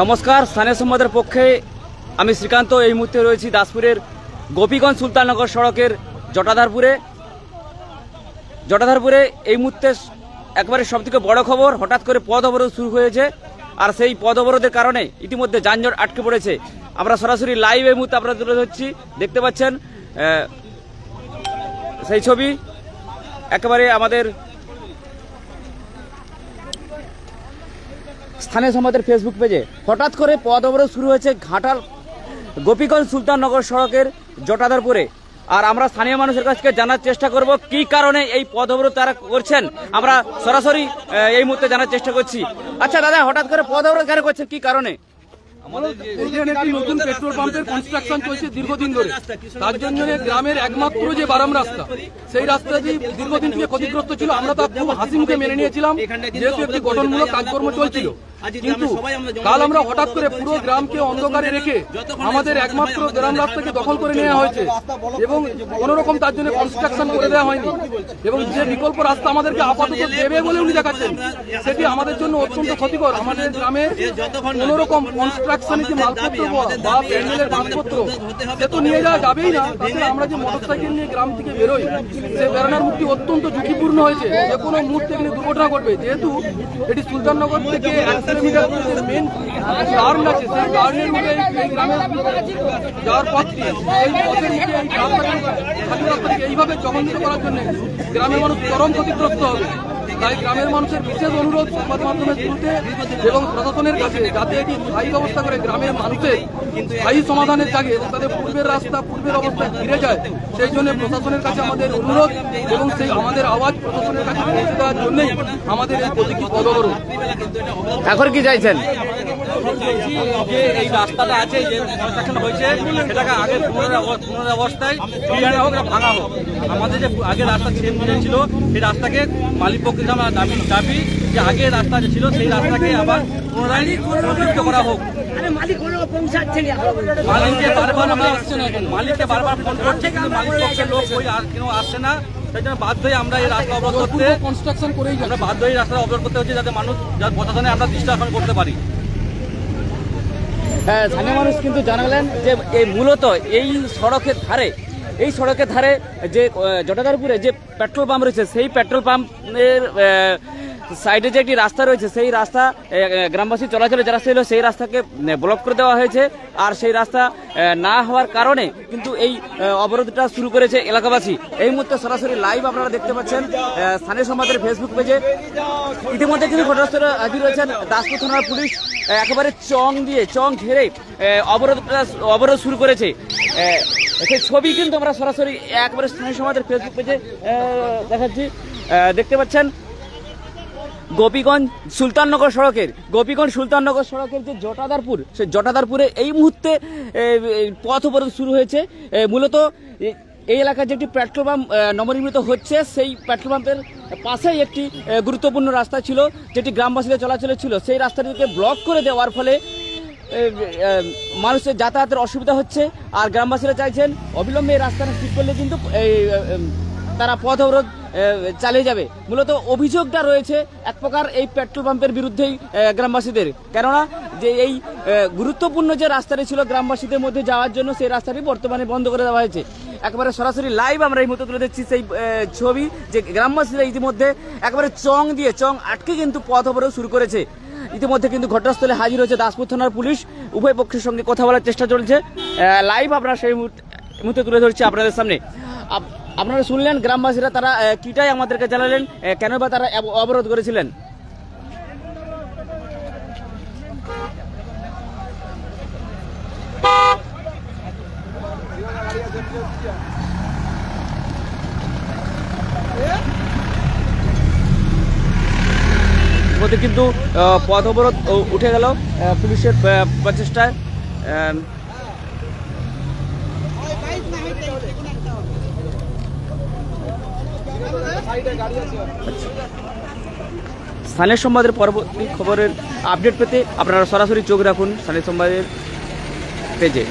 নমস্কার, স্থানীয় সংবাদের পক্ষে আমি শ্রীকান্ত। এই মুহূর্তে রয়েছি দাসপুরের গোপীগঞ্জ সুলতাননগর সড়কের জটাধারপুরে। এই মুহূর্তে একবারে সবথেকে বড় খবর, হঠাৎ করে পথ অবরোধ শুরু হয়েছে। আর সেই পথ অবরোধের কারণে ইতিমধ্যে যানজট আটকে পড়েছে। আমরা সরাসরি লাইভ এই মুহূর্তে আপনারা তুলে ধরছি, দেখতে পাচ্ছেন সেই ছবি একেবারে আমাদের স্থানীয় সংবাদের ফেসবুক পেজে। হঠাৎ করে পথ অবরোধ শুরু হয়েছে ঘাটাল গোপীগঞ্জ সুলতাননগর সড়কের জটাধারপুরে। আর আমরা স্থানীয় মানুষের কাছ থেকে জানার চেষ্টা করব কি কারণে এই পথ অবরোধ তারা করছেন। আমরা সরাসরি এই মুহূর্তে জানার চেষ্টা করছি। আচ্ছা দাদা, হঠাৎ করে পথ অবরোধ কেন করছেন, কি কারণে? এখানে একটি নতুন পেট্রোল পাম্পের কনস্ট্রাকশন চলছে দীর্ঘদিন ধরে। তার জন্য গ্রামের একমাত্র যে বারাম রাস্তা, সেই রাস্তাটি দীর্ঘদিন থেকে ক্ষতিগ্রস্ত ছিল। আমরা তা খুব হাসি মুখে মেনে নিয়েছিলাম, যেহেতু একটি গঠনমূলক কাজকর্ম চলছিল। কিন্তু কাল আমরা হঠাৎ করে পুরো গ্রামকে অন্ধকারে রেখে আমাদের একমাত্র গ্রাম রাস্তাকে দখল করে নেওয়া হয়েছে এবং কোন রকম তার জন্য কনস্ট্রাকশন করে দেওয়া হয়নি। এবং যে বিকল্প রাস্তা আমাদেরকে আপাতত দেবে বলে উনি দেখাচ্ছেন, সেটি আমাদের জন্য অত্যন্ত ক্ষতিকর। আমাদের গ্রামে কোন রকম কনস্ট্রাকশনে যে মালপত্র বা প্যান্ডেলের মালপত্র সে তো নিয়ে যাওয়া যাবেই না। তাছাড়া আমরা যে মোটরসাইকেল নিয়ে গ্রাম থেকে বেরোই, সে বেরোনোর মুখটি অত্যন্ত ঝুঁকিপূর্ণ হয়েছে। যে কোনো মুহূর্তে এখানে দুর্ঘটনা ঘটবে। যেহেতু এটি সুলতাননগর থেকে 1 কিলোমিটার মেন টার্ন আছে, সেই টার্নের মুখে এই গ্রামে যাওয়ার পথটি, এই পথের মুখে এই রাস্তাটিকে এইভাবে জঘন্যিত করার জন্য গ্রামের মানুষ চরম ক্ষতিগ্রস্ত হবে। তাই গ্রামের মানুষের বিশেষ অনুরোধ সংবাদ মাধ্যমের থ্রুতে এবং প্রশাসনের কাছে, যাতে এটি স্থায়ী ব্যবস্থা করে গ্রামের মানুষের স্থায়ী সমাধানের জাগে এবং তাদের পূর্বের রাস্তা পূর্বের অবস্থায় ফিরে যায়। সেই জন্য প্রশাসনের কাছে আমাদের অনুরোধ এবং সেই আমাদের আওয়াজ প্রশাসনের কাছে পৌঁছে দেওয়ার জন্যই আমাদের এই প্রতীকী পথ অবরোধ। এখন কি চাইছেন? যে এই রাস্তাটা আছে, যে কনস্ট্রাকশন হয়েছে, সেটাকে আগে পুনরাবস্থায় হোক, ভাঙা হোক। আমাদের যে আগে রাস্তা ছিল, সেই রাস্তাকে মালিক পক্ষের দাবি যে আগের রাস্তা যে ছিল সেই রাস্তাকে আবার পুনরায় সংযুক্ত করা হোক। মালিককে বারবার ফোন করছে, কিন্তু মালিক পক্ষের লোক কেন আসছে না। সেই জন্য বাধ্য হয়ে আমরা এই রাস্তা অবরোধ করতে হচ্ছে, যাতে মানুষ প্রশাসনে আমরা দৃষ্টি আকর্ষণ করতে পারি। হ্যাঁ, স্থানীয় মানুষ কিন্তু জানালেন যে এই মূলত এই সড়কের ধারে যে জটাধারপুরে যে পেট্রোল পাম্প রয়েছে, সেই পেট্রোল পাম্পের সাইডে যে একটি রাস্তা রয়েছে, সেই রাস্তা গ্রামবাসী চলাচলে যারা ছিল সেই রাস্তাকে ব্লক করে দেওয়া হয়েছে। আর সেই রাস্তা না হওয়ার কারণে কিন্তু এই অবরোধটা শুরু করেছে এলাকাবাসী। এই মুহূর্তে সরাসরি লাইভ আপনারা দেখতে পাচ্ছেন স্থানীয় সংবাদের ফেসবুক পেজে। ইতিমধ্যে কিন্তু ঘটনাস্থলে হাজির রয়েছেন দাসপুর থানার পুলিশ। একেবারে চং ঘেরে অবরোধ শুরু করেছে। সেই ছবি কিন্তু আমরা সরাসরি একবারে স্থানীয় সংবাদের ফেসবুক পেজে দেখাচ্ছি। দেখতে পাচ্ছেন গোপীগঞ্জ সুলতাননগর সড়কের যে জটাধারপুর, সেই জটাধারপুরে এই মুহূর্তে পথ অবরোধ শুরু হয়েছে। মূলত এই এলাকায় যে একটি পেট্রোল পাম্প নবনির্মিত হচ্ছে, সেই পেট্রোল পাম্পের পাশেই একটি গুরুত্বপূর্ণ রাস্তা ছিল, যেটি গ্রামবাসীদের চলাচলে ছিল। সেই রাস্তাটিকে ব্লক করে দেওয়ার ফলে মানুষের যাতায়াতের অসুবিধা হচ্ছে। আর গ্রামবাসীরা চাইছেন অবিলম্বে এই রাস্তাটা ঠিক করলে কিন্তু তারা পথ অবরোধ চালিয়ে যাবে। মূলত অভিযোগটা রয়েছে এক প্রকার এই পেট্রোল পাম্পের বিরুদ্ধেই গ্রামবাসীদের, কেননা যে এই গুরুত্বপূর্ণ যে রাস্তাটি ছিল গ্রামবাসীদের মধ্যে যাওয়ার জন্য, সেই রাস্তাটি বর্তমানে বন্ধ করে দেওয়া হয়েছে। একেবারে সরাসরি লাইভ আমরা এই মুহূর্তে তুলে দিচ্ছি সেই ছবি, যে গ্রামবাসীরা ইতিমধ্যে একেবারে চং আটকে কিন্তু পথ অবরোধ শুরু করেছে। ইতিমধ্যে কিন্তু ঘটনাস্থলে হাজির হয়েছে দাসপুর থানার পুলিশ। উভয় পক্ষের সঙ্গে কথা বলার চেষ্টা চলছে। লাইভ আমরা সেই মুহূর্তে তুলে ধরছি আপনাদের সামনে। আপনারা শুনলেন গ্রামবাসীরা তারা কিটাই আমাদেরকে জানালেন কেন বা তারা অবরোধ করেছিলেন। কিন্তু পথ অবরোধ উঠে গেল পুলিশের প্রচেষ্টায়। স্থানীয় সংবাদের পরবর্তী খবরের আপডেট পেতে আপনারা সরাসরি চোখ রাখুন স্থানীয় সংবাদের পেজে।